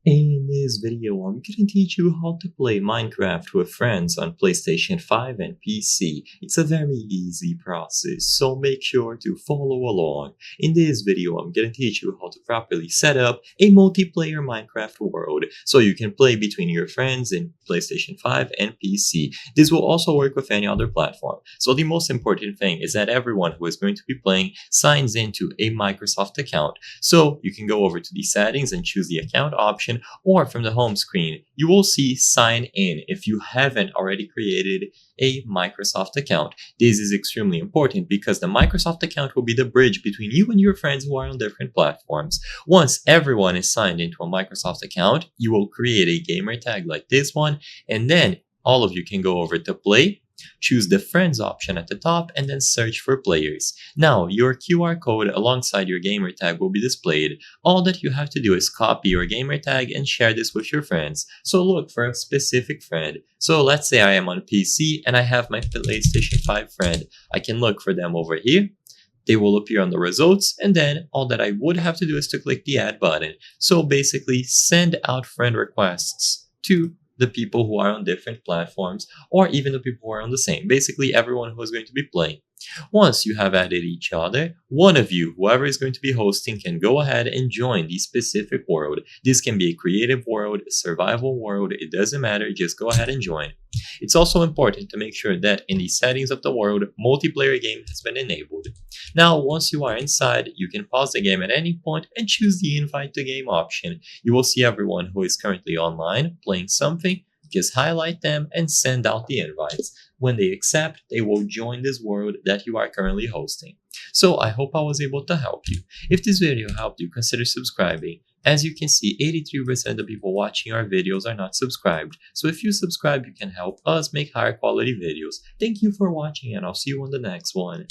In this video, I'm going to teach you how to play Minecraft with friends on PlayStation 5 and PC. It's a very easy process, so make sure to follow along. In this video, I'm going to teach you how to properly set up a multiplayer Minecraft world so you can play between your friends in PlayStation 5 and PC. This will also work with any other platform. So the most important thing is that everyone who is going to be playing signs into a Microsoft account. So you can go over to the settings and choose the account option, or from the home screen, you will see sign in if you haven't already created a Microsoft account. This is extremely important because the Microsoft account will be the bridge between you and your friends who are on different platforms. Once everyone is signed into a Microsoft account, you will create a gamer tag like this one, and then all of you can go over to play, choose the friends option at the top, and then search for players. Now, your QR code alongside your gamer tag will be displayed. All that you have to do is copy your gamer tag and share this with your friends. So look for a specific friend. So let's say I am on PC and I have my PlayStation 5 friend. I can look for them over here. They will appear on the results, and then all that I would have to do is to click the add button. So basically, send out friend requests to the people who are on different platforms, or even the people who are on the same. Basically, everyone who is going to be playing. Once you have added each other, one of you, whoever is going to be hosting, can go ahead and join the specific world. This can be a creative world, a survival world, it doesn't matter, just go ahead and join. It's also important to make sure that in the settings of the world, multiplayer game has been enabled. Now, once you are inside, you can pause the game at any point and choose the invite to game option. You will see everyone who is currently online playing something. Just highlight them and send out the invites. When they accept, they will join this world that you are currently hosting. So I hope I was able to help you. If this video helped you, consider subscribing. As you can see, 83% of the people watching our videos are not subscribed. So if you subscribe, you can help us make higher quality videos. Thank you for watching, and I'll see you on the next one.